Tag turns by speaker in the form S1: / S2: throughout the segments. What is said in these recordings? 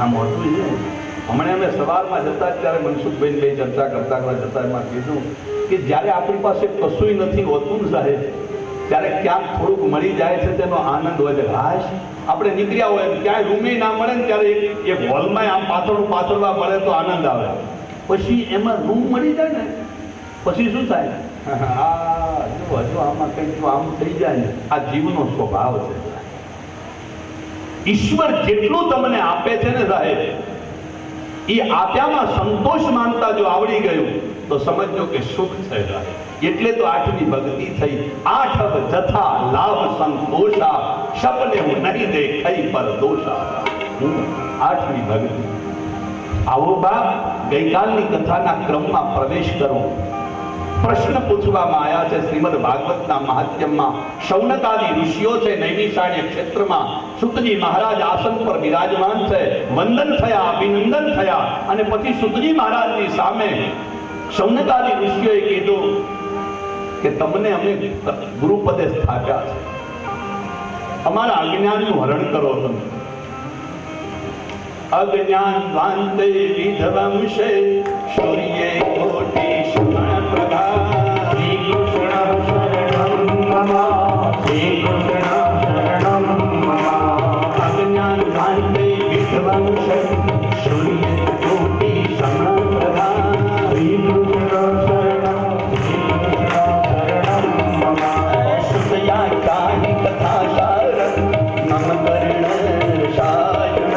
S1: આમ હોતું છે. હમણાં અમે સવારમાં જતા ત્યારે મનસુખભાઈ બે ચર્ચા કરતા જતા એમાં કીધું કે જ્યારે આપણી પાસે કશુંય નથી હોતું ને સાહેબ, ત્યારે ક્યાંક થોડુંક મળી જાય છે તેનો આનંદ હોય છે. હાશ આપણે નીકળ્યા હોય ક્યાંય રૂમે ના મળે ને ત્યારે એક હોલમાં આમ પાછળવા મળે તો આનંદ આવે. પછી એમાં રૂમ મળી જાય ને પછી શું થાય? હજુ આમાં કંઈક જો આમ થઈ જાય ને, આ જીવનો સ્વભાવ છે. ઈશ્વર જેટલું તમને આપે છે ને સાહેબ, એ આપ્યામાં સંતોષ માનતા જો આવડી ગયું તો સમજો કે સુખ થઈ જાય. એટલે તો આઠમી ભક્તિ થઈ. આઠ જથા લાભ સંતોષા, સપને હું નહીં દેખાઈ પર દોષા. આઠમી ભક્તિ. આવો બાપ ગઈકાલની કથાના ક્રમમાં પ્રવેશ કરો. પ્રશ્ન પૂછવામાં આવ્યા છે શ્રીમદ ભાગવતના મહાત્મ્યમાં. શૌનકાદી ઋષિઓ છે નૈમિષારણ્ય ક્ષેત્રમાં. સુતજી મહારાજ આસન પર બિરાજમાન છે. વંદન થયા, અભિનંદન થયા અને પછી સુતજી મહારાજની સામે શૌનકાદી ઋષિઓએ કીધું કે તમને અમે ગુરુપદે સ્થાપ્યા છે, અમારા અજ્ઞાનનું હરણ કરો તમે. અજ્ઞાન વાંતે વિધવંશે સૂર્યે કોટી સુમન પ્રભા. શ્રી કૃષ્ણ શરણં મમ, શ્રી કૃષ્ણ શરણં મમ. અજ્ઞાન વાંતે વિધવંશે સૂર્યે કોટી સુમન પ્રભા. શ્રી કૃષ્ણ શરણં, શ્રી કૃષ્ણ શરણં મમ. સુતયા કાહિ કથા સાર મમ કર્ણ શાયનં.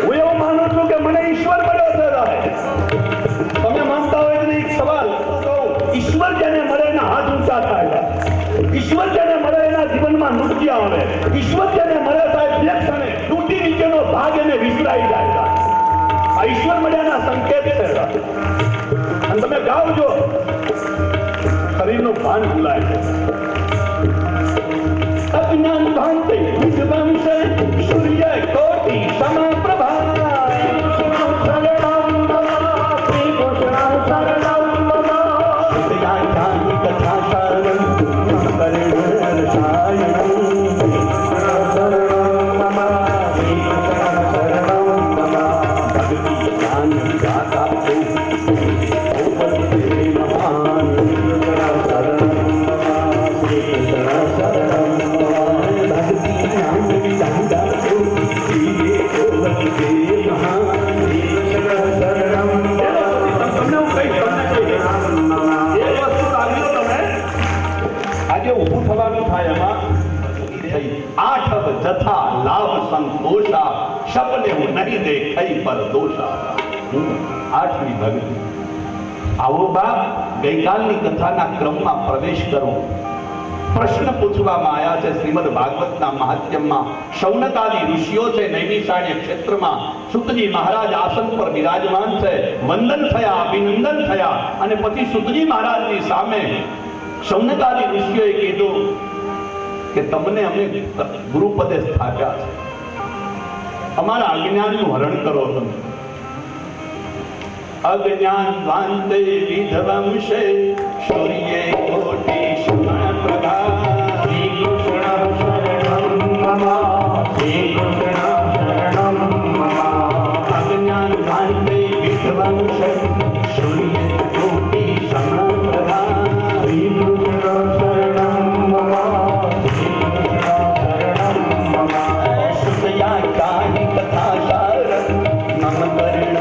S1: હું એવું માનું છું કે મને ઈશ્વર મળ્યો છે. તમે માનતા હોય તો એક સવાલ કહું. ઈશ્વર જેને મળે એના હાથ ઊંચા થાય. ઈશ્વર જેને મળે એના જીવનમાં નૃત્ય આવે. ઈશ્વર જેને મળે સાહેબ બે ક્ષણે તૂટી નીચેનો ભાગ એને વિસરાઈ જાય. આ ઈશ્વર મળ્યાના સંકેત છે. અને તમે ગાવજો શરીરનું ભાન ભૂલાય છે. અજ્ઞાન ભાંતે વિધવંશે સૂર્ય કોટી સમપ્રભા. શરણં મમ, શ્રી કૃષ્ણ શરણં મમ. સુતયા કાહિ કથા સારં મમ કર્ણ શાયનં. શરણં મમ, શ્રી કૃષ્ણ શરણં મમ. ભક્તિ જ્ઞાન દાતા મહાન. આઠ જથા લાભ સંતોષા, સપને હું નહીં દેખાઈ પર દોષા. આઠમી ભક્તિ. આવો બાપ ગઈકાલની કથાના ક્રમમાં પ્રવેશ કરો. પ્રશ્ન પૂછવામાં આવ્યા છે શ્રીમદ ભાગવતના મહાત્મ્યમાં. શૌનકાદી ઋષિઓ છે નૈમિષારણ્ય ક્ષેત્રમાં. સુતજી મહારાજ આસન પર બિરાજમાન છે. વંદન થયા, અભિનંદન થયા અને પછી સુતજી મહારાજની સામે શૌનકાદી ઋષિઓએ કીધું કે તમને અમે ગુરુપદે સ્થાપ્યા છે, અમારા અજ્ઞાનનું હરણ કરો તમે. અજ્ઞાન ભાંતે વિધવંશે સૂર્ય કોટી સમા પ્રભા. શ્રી કૃષ્ણ શરણમ મમ, શ્રી કૃષ્ણ શરણમ મમ. અજ્ઞાન ભાંતે વિધવંશે સૂર્ય કોટી સમા પ્રભા. શ્રી કૃષ્ણ શરણમ મમ, શ્રી કૃષ્ણ શરણમ મમ. સુતયા કાહિ કથા સાર મમ કર્ણ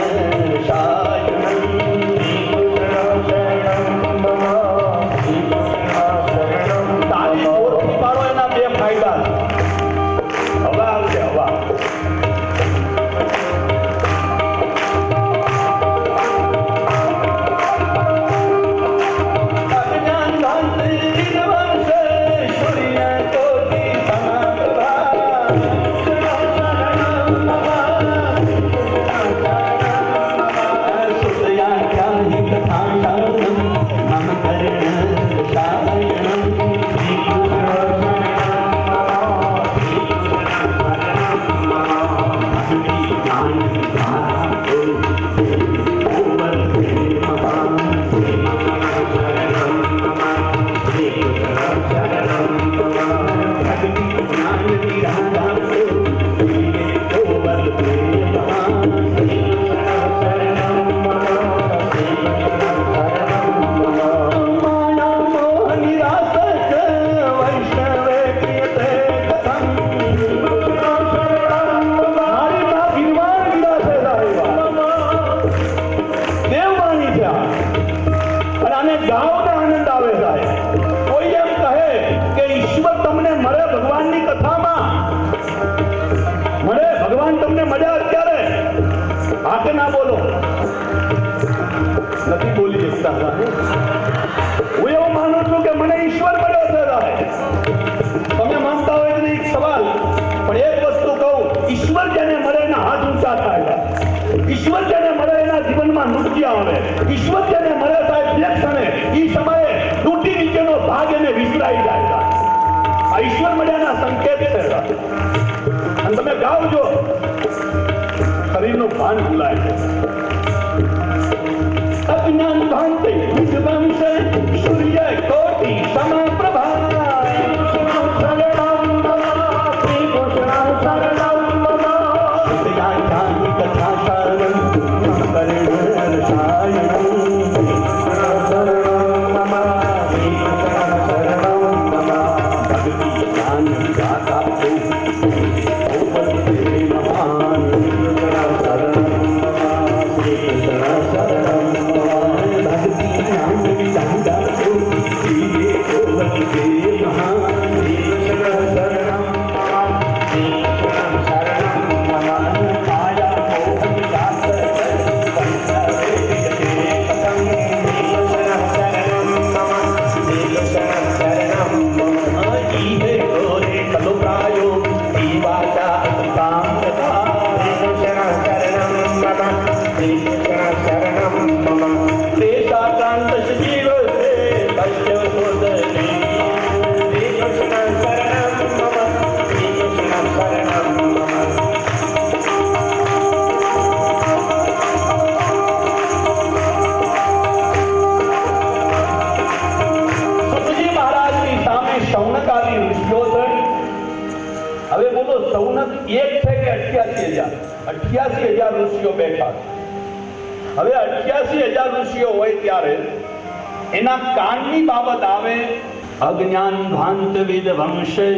S1: अज्ञान भांत विध्वंसे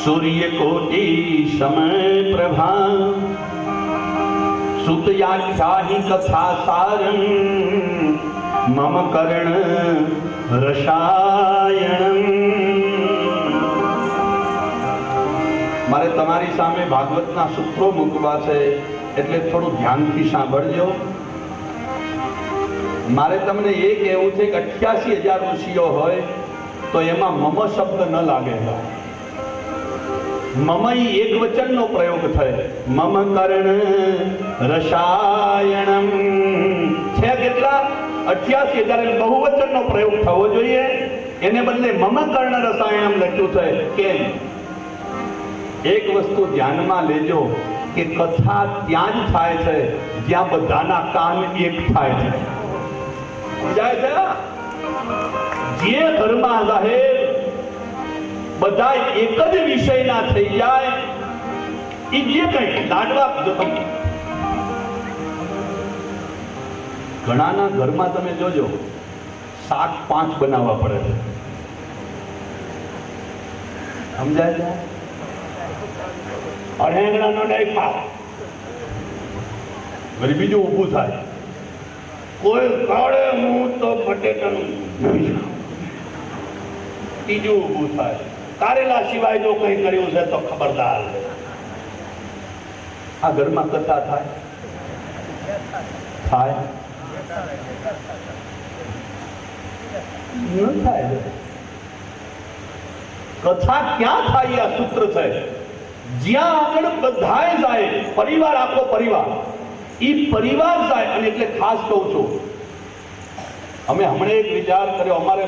S1: सूर्य कोटि समय प्रभा. सुतयाख्याहि कथा सारं मम कर्ण रसायणं. मारे तमारी सामे भागवतना सूत्रो मूकवा छे એટલે થોડું ધ્યાનથી સાંભળજો. મારે તમને એ કહેવું છે કે 88,000 ઋષિઓ હોય તો એમાં મમ શબ્દ ન લાગે. મમ એક વચનનો પ્રયોગ થાય. મમ કર્ણ રસાયણમ છે કેટલા? 88,000 બહુવચનનો પ્રયોગ થવો જોઈએ. એને બદલે મમ કર્ણ રસાયણમ લખ્યું છે. કેમ? એક વસ્તુ ધ્યાનમાં લેજો. કે કથા ત્યાં જ થાય છે જ્યાં બધાના કાન એક થાય છે. સમજાય છે? જે ઘરમાં સાહેબ બધા એક જ વિષયના થઈ જાય, એ જે કઈ લાડવા, ઘણાના ઘરમાં તમે જોજો શાક 5 બનાવવા પડે છે. સમજાય છે? અઢેંગણાનો નહીં ખાવ, વળી બીજું ઊભું થાય, કોઈ કાળે હું તો બટેટાનું નહીં ખાઉં. ત્રીજું ઊભું થાય, કારેલા સિવાય જો કંઈ કર્યું છે તો ખબરદાર. આ ઘરમાં કથા થાય થાય ન થાય? કથા ક્યાં થાય? આ સૂત્ર છે. જ્યાં આગળ બધાય જાય, પરિવાર, આખો પરિવાર, ઈ પરિવાર જાય. અને એટલે ખાસ કહું છું, અમે હમણાં એક વિચાર કર્યો, અમારે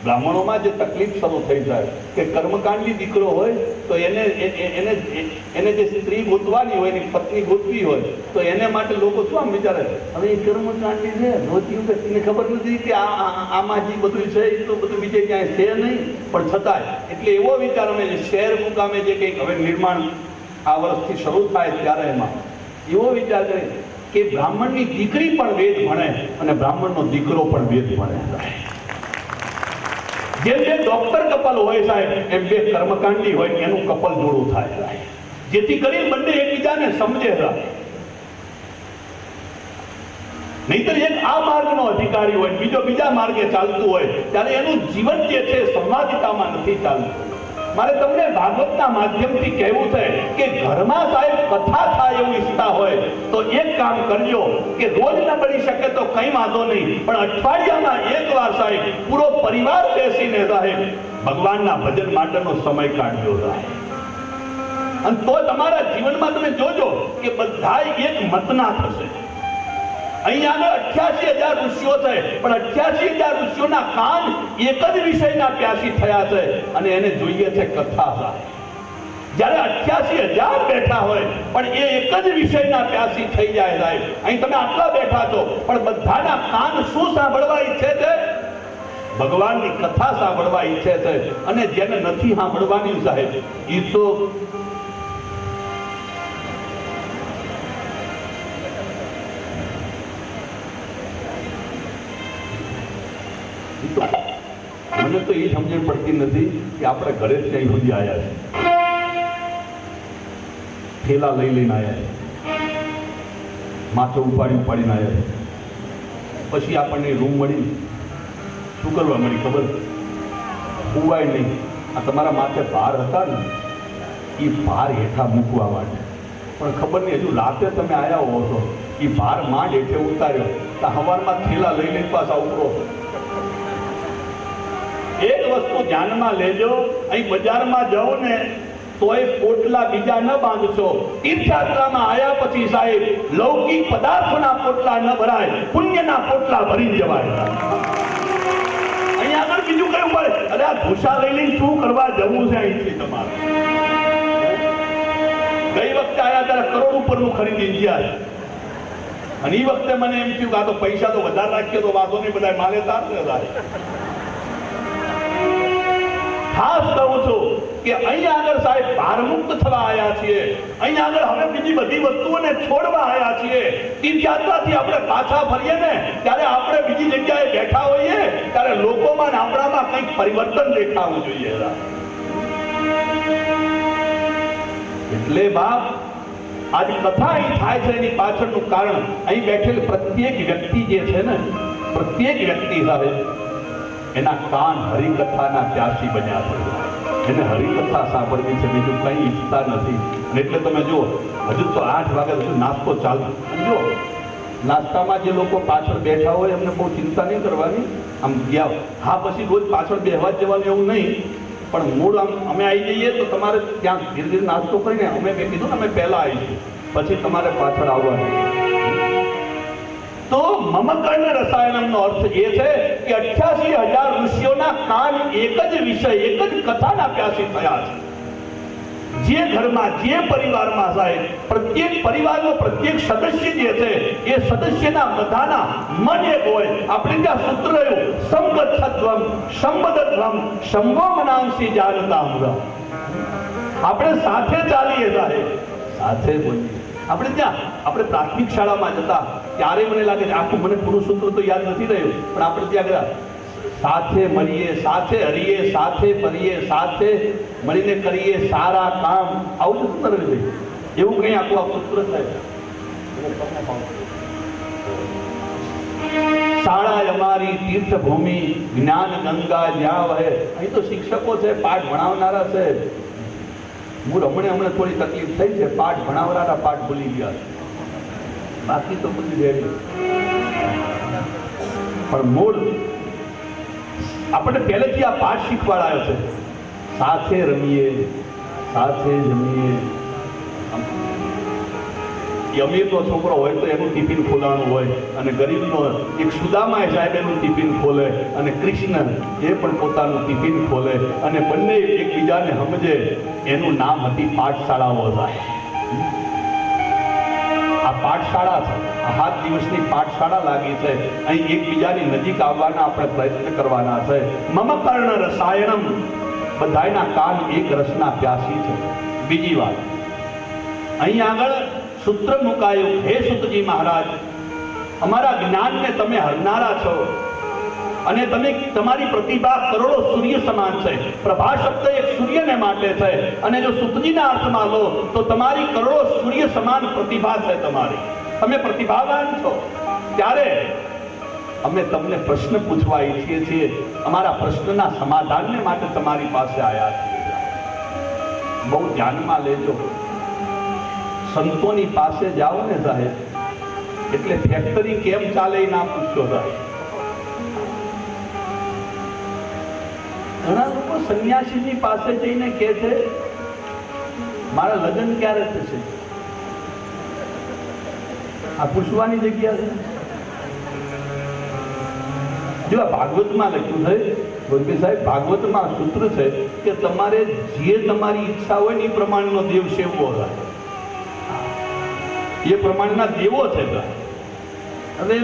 S1: બ્રાહ્મણોમાં જે તકલીફ શરૂ થઈ જાય કે કર્મકાંડી દીકરો હોય તો એને જે સ્ત્રી ગોતવાની હોય, એની પત્ની ગોતવી હોય, તો એને માટે લોકો શું આમ વિચારે, હવે એ કર્મકાંડી છે, ગોત્યું કે એને ખબર નથી કે આમાં જે બધું છે એ તો બધું બીજે ક્યાંય છે નહીં. પણ છતાંય એટલે એવો વિચાર અમે શહેર મુકામે જે કંઈક હવે નિર્માણ આ વર્ષથી શરૂ થાય ત્યારે એમાં એવો વિચાર કરે કે બ્રાહ્મણની દીકરી પણ વેદ ભણે અને બ્રાહ્મણનો દીકરો પણ વેદ ભણે. જેમ બે ડોક્ટર કપલ હોય સાહેબ, એમ બે કર્મકાંડી હોય એનું કપલ જોડું થાય, જેથી કરીને બંને એકબીજાને સમજે. નહીતર એક આ માર્ગનો અધિકારી હોય, બીજો બીજા માર્ગે ચાલતું હોય, ત્યારે એનું જીવન જે છે સંવાદિતામાં નથી ચાલતું. મારે તમને ભાગવતના માધ્યમથી કહેવું છે કે ઘરમાં સાહેબ કથા થાય એવું ઈચ્છતા હોય તો એક કામ કરજો કે રોજ ન બની શકે તો કઈ વાંધો નહીં, પણ અઠવાડિયામાં એક વાર સાહેબ પૂરો પરિવાર બેસીને સાહેબ ભગવાનના ભજન માટેનો સમય કાઢજો સાહેબ. અને તો તમારા જીવનમાં તમે જોજો કે બધા એક મતના થશે. અહીંયા 88,000 ઋષિઓ છે, પણ 88,000 ઋષિઓના કાન એક જ વિષયના પ્યાસી થયા છે અને એને જોઈએ છે કથા. જ્યારે 88,000 બેઠા હોય પણ એ એક જ વિષયના પ્યાસી થઈ જાય સાહેબ. અહીં તમે આટલા બેઠા છો પણ બધાના કાન શું સાંભળવા ઈચ્છે છે? ભગવાનની કથા સાંભળવા ઈચ્છે છે. અને જેને નથી સાંભળવાની સાહેબ, એ તો મને તો એ સમજણ પડતી નથી કે આપણે ઘરે જ ક્યાંય સુધી આવ્યા છે, થેલા લઈ લઈને આવ્યા છે, માથે ઉપાડીને આવ્યા છે, પછી આપણને રૂમ મળી, શું કરવા મળી ખબર? ઉવાય નહીં. આ તમારા માથે ભાર હતા ને, એ ભાર હેઠા મૂકવા માટે. પણ ખબર નહીં, હજુ રાતે તમે આવ્યા હો છો, એ ભાર માંડ હેઠે ઉતાર્યો તો સવારમાં થેલા લઈ લઈને પાછા ઉતરો. એક વસ્તુ ધ્યાનમાં લેજો, અહીં બજારમાં જાઓ ને તોય પોટલા બીજા ન બાંધશો. તીર્થયાત્રામાં આવ્યા પછી સાહેબ લૌકિક પદાર્થોના પોટલા ન ભરાય, પુણ્યના પોટલા ભરી જવાય. અહીંયા આગળ બીજું કયું પડે, અરે આ ભૂસા લઈ લઈને શું કરવા જવું છે અહીંથી તમારે? ગઈ વખતે આવ્યા ત્યારે કરોડ ઉપરનું ખરીદી ગયા, અને એ વખતે મને એમ થયું કે આ તો પૈસા તો વધારે રાખીએ તો વાંધો નહીં, બધા માલે તારશે સાહેબ. ખાસ કહું છું કે અહીંયા આગળ સાહેબ ભારમુક્ત થવા આવ્યા છીએ. અહીંયા આગળ હવે બીજી બધી વસ્તુઓને છોડવા આવ્યા છીએ. તીર્થયાત્રાથી આપણે પાછા ફરીએ ને ત્યારે આપણે બીજી જગ્યાએ બેઠા હોઈએ ત્યારે લોકોમાં આપણામાં કંઈક પરિવર્તન દેખાવું જોઈએ. એટલે બાપ આજ કથા અહીં થાય છે એની પાછળનું કારણ અહીં બેઠેલ પ્રત્યેક વ્યક્તિ જે છે ને, પ્રત્યેક વ્યક્તિ સાહેબ એના કાન હરિકથાના પ્યાસી બન્યા છે. એને હરિકથા સાંભળવી છે, બીજું કંઈ ઈચ્છતા નથી. એટલે તમે જુઓ, હજુ તો 8 વાગ્યા સુધી નાસ્તો ચાલુ. જો નાસ્તામાં જે લોકો પાછળ બેઠા હોય એમને બહુ ચિંતા નહીં કરવાની. આમ ગયા હા પછી રોજ પાછળ બેહવા જવાનું એવું નહીં, પણ મૂળ આમ અમે આવી જઈએ તો તમારે ત્યાં ધીરે ધીરે નાસ્તો કરીને અમે મેં કીધું ને અમે પહેલા આવીશું, પછી તમારે પાછળ આવવાનું. તો મમકર્ણ રસાયણનો અર્થ એ છે કે 88,000 ઋષિઓના કાન એક જ વિષય, એક જ કથાના પ્યાસી થયા છે. જે ઘરમાં જે પરિવારમાં સાહેબ પ્રત્યેક પરિવારનો પ્રત્યેક સદસ્ય જે છે એ સદસ્યના બધાના મન એક હોય. આપણે ત્યાં સૂત્ર રહ્યું સંગચ્છત્વમ સંબદ્ધત્વમ સંવો મનાંસી જાનતામ્ર. આપણે સાથે ચાલીએ સાહેબ, સાથે બોલીએ. આપણે ત્યાં આપણે પ્રાથમિક શાળામાં જતા ત્યારે મને લાગે છે આખું મને પૂરું સૂત્ર તો યાદ નથી રહ્યું, પણ આપણે ત્યાં ગયા સાથે મળીએ, સાથે હરીએ, સાથે ફરીએ, સાથે મળીને કરીએ સારા કામ. આવું સૂત્ર રવિભાઈ, એવું કઈ આખું આ સૂત્ર થાય. શાળા અમારી તીર્થભૂમિ, જ્ઞાન ગંગા જ્યાં વહે. અહીં તો શિક્ષકો છે, પાઠ ભણાવનારા છે. હમણાં થોડી તકલીફ થઈ છે, પાઠ ભણાવનારા પાઠ ભૂલી ગયા, બાકી તો બધી રેડી. પણ મૂળ આપણે પહેલેથી આ પાઠ શીખવાડાયો છે. સાથે રમીએ, સાથે જમીએ. અમીરનો છોકરો હોય તો એનું ટિફિન ખોલાવાનું હોય, અને ગરીબનો એક સુદામા સાહેબ એનું ટિફિન ખોલે, અને કૃષ્ણ એ પણ પોતાનું ટિફિન ખોલે, અને બંને એકબીજાને સમજે. એનું નામ હતી પાઠશાળાઓ. આ પાઠશાળા છે, 7 દિવસની પાઠશાળા લાગી છે. અહીં એકબીજાની નજીક આવવાના આપણે પ્રયત્ન કરવાના છે. મમ કર્ણ રસાયણમ, બધાયના કાન એક રસના પ્યાસી છે. બીજી વાત અહીં આગળ સૂત્ર મુકાયું, હે સુતજી મહારાજ, અમારા જ્ઞાનને તમે હરનારા છો, અને તમે તમારી પ્રતિભા કરોડો સૂર્ય સમાન છે. પ્રભા શબ્દ એક સૂર્યને માટે છે, અને જો સુતજીના અર્થમાં લો તો તમારી કરોડો સૂર્ય સમાન પ્રતિભા છે. તમે પ્રતિભાવાન છો. ત્યારે અમે તમને પ્રશ્ન પૂછવા ઈચ્છીએ છીએ. અમારા પ્રશ્નના સમાધાનને માટે તમારી પાસે આવ્યા છીએ. બહુ ધ્યાનમાં લેજો. સંતોની પાસે જાઓ ને સાહેબ, એટલે ફેક્ટરી કેમ ચાલે એ ના પૂછશો સાહેબ. ઘણા લોકો સંન્યાસીની પાસે જઈને કહે છે મારા લગ્ન ક્યારે થશે. આ પૂછવાની જગ્યા છે. જો આ ભાગવતમાં લખ્યું છે ગોરબી સાહેબ, ભાગવતમાં સૂત્ર છે કે તમારે જે તમારી ઈચ્છા હોય ને એ પ્રમાણનો દેવ સેવવો થાય. એ પ્રમાણના દેવો છે. હવે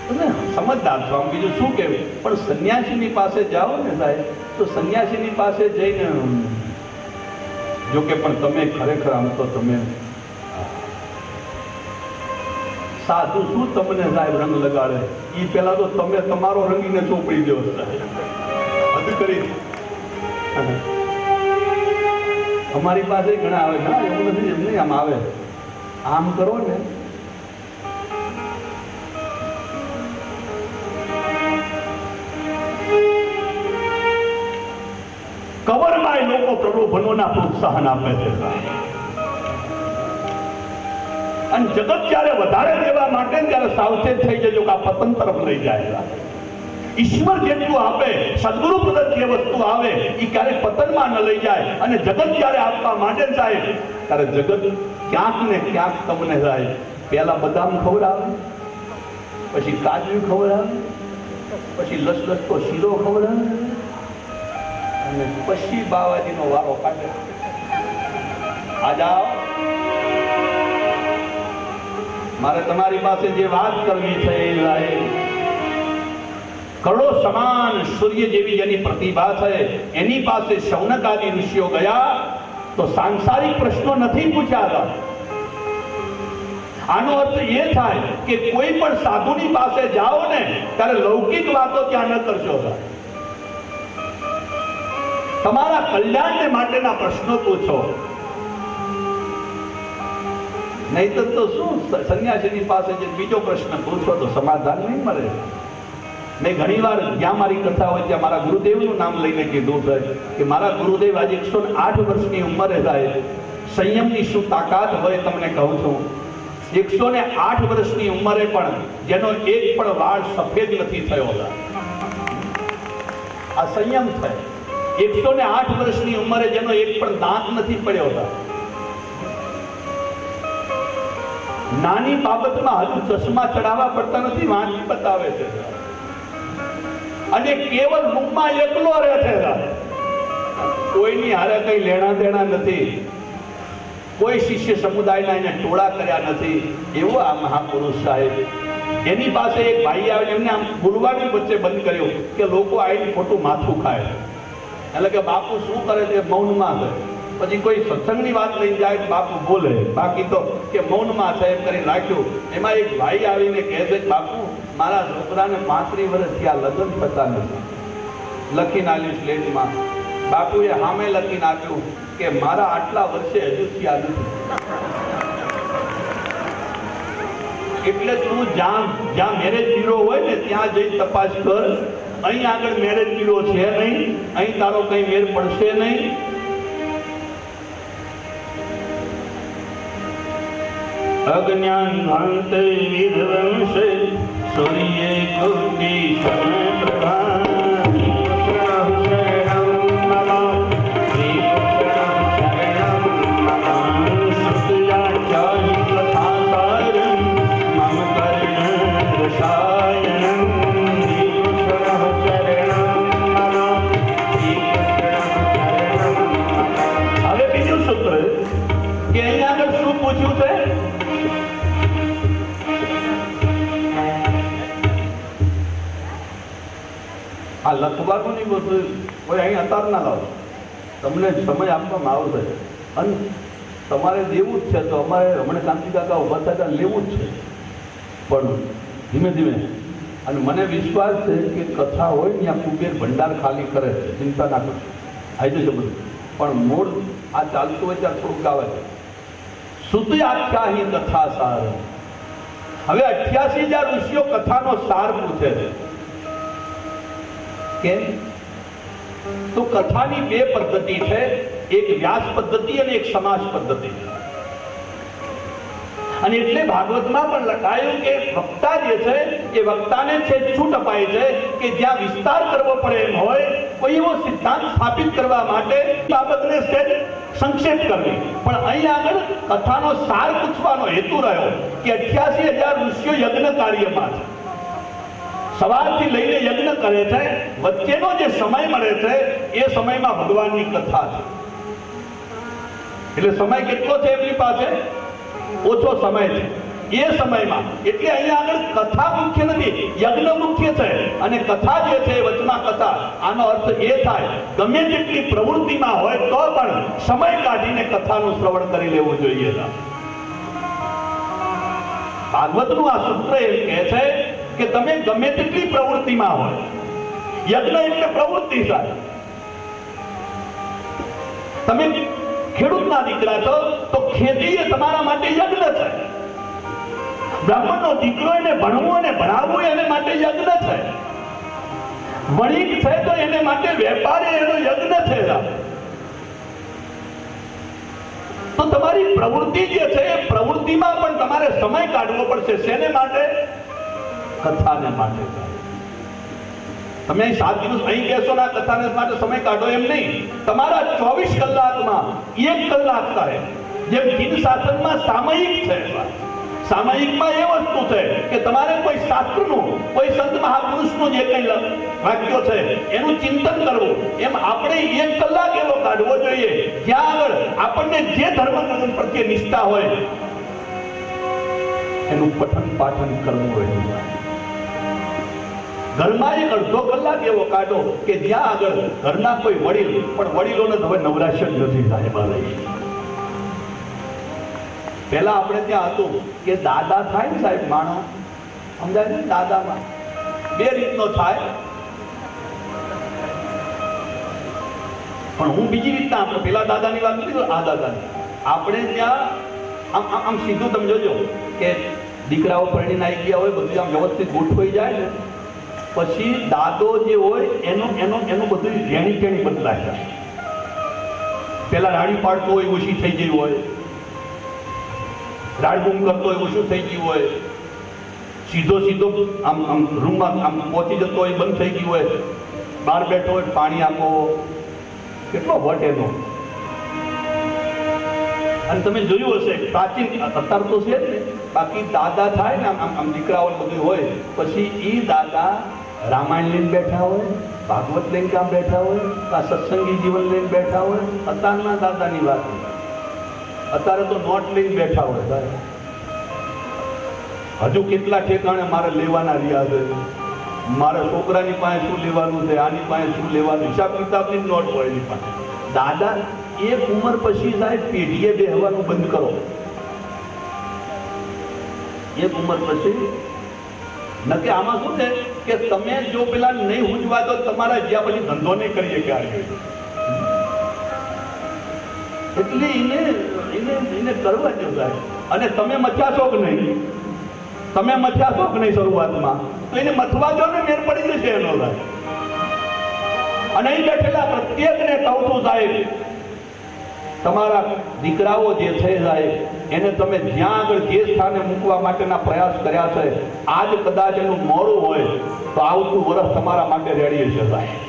S1: તમે સમજદાર છો, આમ બીજું શું કહેવું. પણ સંન્યાસીની પાસે જાઓ ને સાહેબ, તો સંન્યાસીની પાસે જઈને જો કે પણ તમે ખરેખર આમ તો તમે સાધુ શું તમને સાહેબ રંગ લગાડે. એ પેલા તો તમે તમારો રંગીને ચોપડી દો સાહેબ. હદ કરી અમારી પાસે ઘણા આવે. ના એવું નથી, એમ નહીં. આમ આવે, આમ કરો ને કવરમાં લોકો પ્રલોભનોના પ્રોત્સાહન આપે છે. અને જગત જ્યારે વધારે દેવા માટે ત્યારે સાવચેત થઈ જજો કે આ પતન તરફ લઈ જાય. ઈશ્વર જેટલું આપે, સદગુરુ પ્રદત્ત જે વસ્તુ આવે એ ક્યારેક પતનમાં ન લઈ જાય. અને જગત જ્યારે આપવા માટે સાહેબ, ત્યારે જગત ક્યાંક ને ક્યાંક તમને સાહેબ પહેલા બદામ ખવડાવે, પછી કાજુ ખવડાવે, પછી લસલસતો શીરો ખવડાવે, અને પછી બાવાજીનો વારો કાઢે. આ જાઓ, મારે તમારી પાસે જે વાત કરવી છે એ સાહેબ, કરોડો સમાન સૂર્ય જેવી જેની પ્રતિભા છે એની પાસે શૌનક આદિ ઋષિઓ ગયા તો સાંસારિક પ્રશ્નો નથી પૂછ્યા. આનો અર્થ એ થાય કે કોઈ પણ સાધુની પાસે જાઓ ને ત્યારે લૌકિક વાતો ત્યાં ન કરશો. તમારા કલ્યાણને માટેના પ્રશ્નો પૂછો. નહીતર તો શું, સંન્યાસીની પાસે જે બીજો પ્રશ્ન પૂછો તો સમાધાન નહીં મળે. મેં ઘણી વાર જ્યાં મારી કથા હોય ત્યાં મારા ગુરુદેવનું નામ લઈને કીધું છે કે મારા ગુરુદેવ આજે 108 વર્ષની ઉંમરે થાય. સંયમની શું તાકાત હોય તમને કહું છું. 108 વર્ષની ઉંમરે પણ જેનો એક પણ વાળ સફેદ નથી થયો. આ સંયમ છે. 108 વર્ષની ઉંમરે જેનો એક પણ દાંત નથી પડ્યો. નાની બાબતમાં હજુ ચશ્મા ચડાવવા પડતા નથી, વાંચી બતાવે છે. અને કેવળ રૂમમાં એકલો રહે છે. કોઈની હારે કઈ લેણા દેણા નથી, કોઈ શિષ્ય સમુદાયના એને ટોળા કર્યા નથી. એવો આ મહાપુરુષ સાહેબ. એની પાસે એક ભાઈ આવીને એમને આમ બોલવાની વચ્ચે બંધ કર્યો કે લોકો આવીને ખોટું માથું ખાય. એટલે કે બાપુ શું કરે છે? મૌનમાં છે. પછી કોઈ સત્સંગની વાત લઈ જાય બાપુ બોલે, બાકી તો કે મૌનમાં છે એમ કરી રાખ્યું. એમાં એક ભાઈ આવીને કહે છે બાપુ મારા છોકરાને 35 વર્ષ થયા, લગ્ન થતા નથી. લખીને આલ્યું સ્લેટમાં. બાપુએ સામે લખીને આપ્યું કે મારા આટલા વર્ષે હજુ થયા નથી. એટલે તું જ્યાં મેરેજ બ્યુરો હોય ને ત્યાં જઈ તપાસ કર. અહીં આગળ મેરેજ બ્યુરો છે નહીં, અહીં તારો કઈ મેર પડશે નહીં. અજ્ઞાન ભ્રાંત વિધ્વંસે સૂર્ય કોટી સમપ્રભા. હવે બીજું સૂત્ર કે અહીંયા આગળ શું પૂછ્યું છે? આ લખવાનું નહીં બધું કોઈ અહીં અતાર ના લાવો. તમને સમય આપવામાં આવશે અને તમારે દેવું જ છે. તો અમારે રમણકાંતિ કાકા ઉભા થતા લેવું જ છે, પણ ધીમે ધીમે. અને મને વિશ્વાસ છે કે કથા હોય ત્યાં કુબેર ભંડાર ખાલી કરે છે, ચિંતા ના કરશો, આવી જશે બધું. પણ મૂળ આ ચાલતું હોય ત્યાં થોડુંક આવે છે. સુતી આખ્યાહી કથા સાર. હવે 88,000 ઋષિઓ કથાનો સાર પૂછે છે. કેમ? તો કથાની બે પદ્ધતિ છે, એક વ્યાસ પદ્ધતિ અને એક સમાસ પદ્ધતિ. અને એટલે ભાગવતમાં પણ લખાયું કે વક્તા જે છે એ વક્તાને છે છૂટ અપાય છે કે જ્યાં વિસ્તાર કરવો પડે એમ હોય, કોઈ એવો સિદ્ધાંત સ્થાપિત કરવા માટે બાબતને સંક્ષેપ કરવી. પણ અહીં આગળ કથાનો સાર પૂછવાનો હેતુ રહ્યો કે 88,000 ઋષિઓ યજ્ઞ કાર્યમાં છે. સવારથી લઈને યજ્ઞ કરે છે, વચ્ચેનો જે સમય મળે છે એ સમયમાં ભગવાનની કથા છે. એટલે સમય કેટલો છે એમની પાસે? ઓછો સમય છે. એ સમયમાં એટલે અહીંયા આગળ કથા મુખ્ય નથી, યજ્ઞ મુખ્ય છે. અને કથા જે છે વચમાં કથા, આનો અર્થ એ થાય ગમે તેટલી પ્રવૃત્તિમાં હોય તો પણ સમય કાઢીને કથાનું શ્રવણ કરી લેવું જોઈએ. ભાગવતનું આ સૂત્ર એમ કહે છે કે તમે ગમે તેટલી પ્રવૃત્તિમાં હોય, યજ્ઞ એટલે પ્રવૃત્તિ થાય. તમે ખેડૂતના દીકરા છો તો ખેતી એ તમારા માટે યજ્ઞ છે. બ્રાહ્મણનો દીકરો એને ભણવું અને ભણાવવું એને માટે યજ્ઞ છે. વણિક છે તો એને માટે વેપાર એનો યજ્ઞ છે. તો તમારી પ્રવૃત્તિ જે છે એ પ્રવૃત્તિમાં પણ તમારે સમય કાઢવો પડશે. શેને માટે? કથાને માટે. તમે અહીં 7 દિવસ અહીં કહેશો ને આ કથાને માટે સમય કાઢો એમ નહીં. તમારા 24 કલાકમાં 1 કલાક થાય. જેમ હિન્દ શાસનમાં સામયિક છે, સામયિકમાં એ વસ્તુ છે કે તમારે કોઈ શાસ્ત્રનું, કોઈ સંત મહાપુરુષનું જે કંઈ વાક્યો છે એનું ચિંતન કરવું. એમ આપણે 1 કલાક એવો કાઢવો જોઈએ જ્યાં આગળ આપણને જે ધર્મ પ્રત્યે નિષ્ઠા હોય એનું પઠન પાઠન કરવું હોય. ઘરમાં 1 અડધો કલાક એવો કાઢો કે જ્યાં આગળ ઘરના કોઈ વડીલ, પણ વડીલોને હવે નવરાશ જ નથી સાહેબ. પહેલા આપણે ત્યાં હતું કે દાદા થાય ને સાહેબ, માણસ સમજાય ને, દાદામાં 2 રીતનો થાય. પણ હું બીજી રીતના, આપણે પેલા દાદાની વાત કરી, આ દાદાની. આપણે ત્યાં આમ સીધું તમે જોજો કે દીકરાઓ પરણીને આવી ગયા હોય, બધું આમ વ્યવસ્થિત ગોઠવાઈ જાય ને પછી દાદો જે હોય એનું બધું રેણી કેણી બદલાય છે. પેલા રાણી પાડતો હોય ઓછી થઈ ગઈ હોય, રાડબૂમ કરતો હોય ઓછું થઈ ગયું હોય, સીધો આમ રૂમમાં આમ પહોંચી જતો હોય બંધ થઈ ગયું હોય, બહાર બેઠો હોય પાણી આપો, કેટલો વટ એનો. અને તમે જોયું હશે પ્રાચીન, અત્યારે તો છે ને, બાકી દાદા થાય ને આમ દીકરાઓ બધું હોય પછી એ દાદા રામાયણ લઈને બેઠા હોય, ભાગવત લઈને કામ બેઠા હોય, કા સત્સંગી જીવન લઈને બેઠા હોય. અત્યારના દાદાની વાત નહીં. અત્યારે તો નોટ લઈને બેઠા હોય સાહેબ. હજુ કેટલા ઠેકાણે મારે લેવાના રહ્યા છે. મારે છોકરાની પાસે શું લેવાનું છે, આની પાસે શું લેવાનું, હિસાબ કિતાબની નોટ હોય એની પાસે. દાદા એક ઉંમર પછી સાહેબ પેઢીએ બેહવાનું બંધ કરો. એક ઉંમર પછી નકે આમાં શું છે કે તમે જો પેલા નહીં ઉજવા તો તમારા જ્યાં પછી ધંધો નહીં કરીએ ક્યારે. એટલે એને કરવા જેવું થાય. અને તમે મચાશો કે નહીં, તમે મચાશો કે નહીં શરૂઆતમાં, તો એને મથવા જો ને મેર પડી જશે એનો થાય. અને અહીં બેઠેલા પ્રત્યેકને કહું છું સાહેબ, તમારા દીકરાઓ જે છે સાહેબ, એને તમે જ્યાં આગળ જે સ્થાને મૂકવા માટેના પ્રયાસ કર્યા છે, આજ કદાચ એનું મોડું હોય તો આવતું વર્ષ તમારા માટે રેડી છે સાહેબ.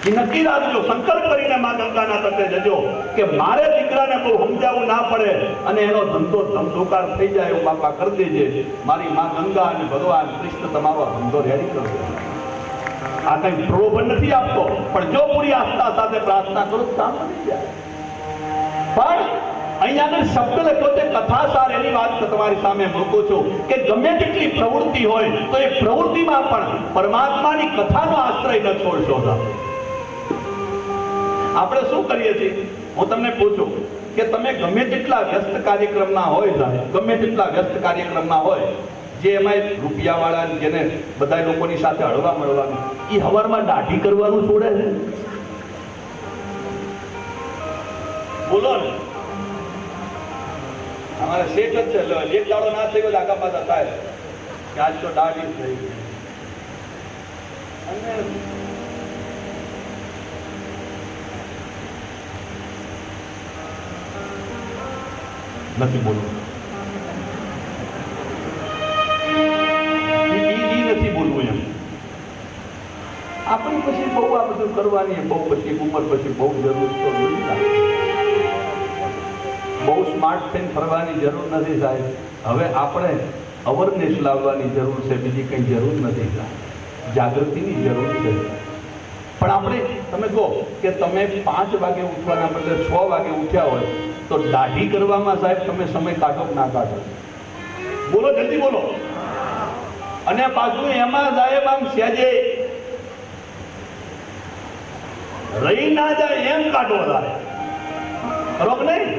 S1: એ નક્કી રાખજો, સંકલ્પ કરીને મા ગંગાના તટે જજો કે મારે દીકરાને બહુ સમજાવવું ના પડે અને એનો ધંધો ધમધોકાર થઈ જાય એવું બાપા કરી દેજે. મારી મા ગંગા અને ભગવાન કૃષ્ણ તમારો ધંધો રેડી કરજો. આ કઈ પ્રલોભન નથી આપતો, પણ જો પૂરી આસ્થા સાથે પ્રાર્થના કરો કામ બની જાય. પણ અહીંયા આગળ શબ્દ લખ્યો છે કથાસાર, એની વાત તમારી સામે મૂકું છું કે ગમે તેટલી પ્રવૃત્તિ હોય તો એ પ્રવૃત્તિમાં પણ પરમાત્માની કથાનો આશ્રય ન છોડશો. આપણે શું કરીએ છીએ, હું તમને પૂછું કે તમે ગમે તેટલા વ્યસ્ત કાર્યક્રમના હોય સાહેબ, ગમે તેટલા વ્યસ્ત કાર્યક્રમના હોય, જે એમાં રૂપિયા વાળા જેને બધા લોકોની સાથે હળવા મળવાનું, એ હવારમાં દાઢી કરવાનું છોડે છે? બોલો ને. અમારે શેઠ જ છે, એક દાડો ના થયો આગા પાછા થાય કે આજ તો દાઢી થઈ ગઈ. અને નથી બોલવું, નથી બોલવું એમ. આપણે પછી બહુ આ બધું કરવાની, બહુ પછી ઉંમર પછી બહુ જરૂર તો નથી, બહુ સ્માર્ટ થઈને ફરવાની જરૂર નથી સાહેબ. હવે આપણે અવેરનેસ લાવવાની જરૂર છે, બીજી કંઈ જરૂર નથી સાહેબ. જાગૃતિની જરૂર છે. પણ આપણે તમે કહો કે તમે 5 વાગે ઉઠવાના બદલે 6 વાગે ઉઠ્યા હોય તો દાઢી કરવામાં સાહેબ તમે સમય કાઢો કે ના કાઢો? બોલો, જલ્દી બોલો. અને પાછું એમાં સાહેબ આમ સહેજે રહી ના જાય એમ કાઢો સાહેબ, બરોબર નહીં?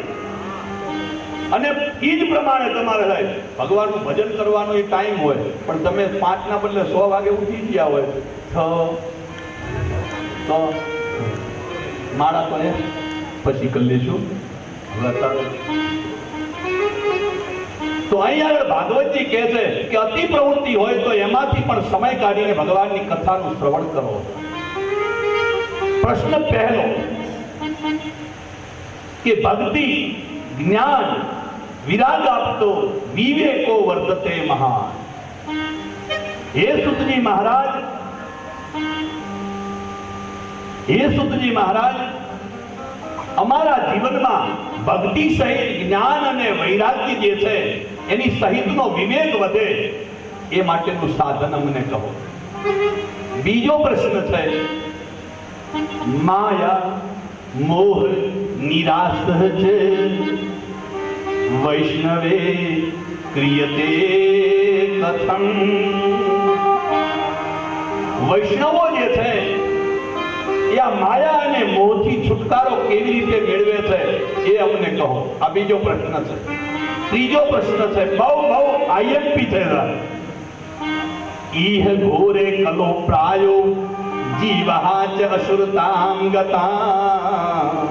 S1: અને એ જ પ્રમાણે તમારે સાહેબ ભગવાનનું ભજન કરવાનો એ ટાઈમ હોય, પણ તમે 5 ના બદલે 100 વાગે ઉઠી ગયા હોય તો માળા તો પછી કરી લેશું. તો અહીં આગળ ભાગવતજી કહે છે કે અતિ પ્રવૃત્તિ હોય તો એમાંથી પણ સમય કાઢીને ભગવાનની કથાનું શ્રવણ કરો. પ્રશ્ન પહેલો કે ભક્તિ જ્ઞાન વિરાગ આપતો વિવેકો વર્તતે મહાન. હે સુતજી મહારાજ, હે સુતજી મહારાજ, અમારા જીવનમાં ભક્તિ સહિત જ્ઞાન અને વૈરાગ્ય જે છે એની સહિતનો વિવેક વધે એ માટેનું સાધન અમને કહો. બીજો પ્રશ્ન છે માયા મોહ નિરાશ છે વૈષ્ણવે ક્રિયતે કથમ. વૈષ્ણવો જે છે એ આ માયા અને મોહથી છુટકારો કેવી રીતે મેળવે છે એ અમને કહો. આ બીજો પ્રશ્ન છે. ત્રીજો પ્રશ્ન છે બહુ આઈએમપી છે. ઈહ ઘોરે કલો પ્રાયો જીવહાચ અસુરતામ ગતા.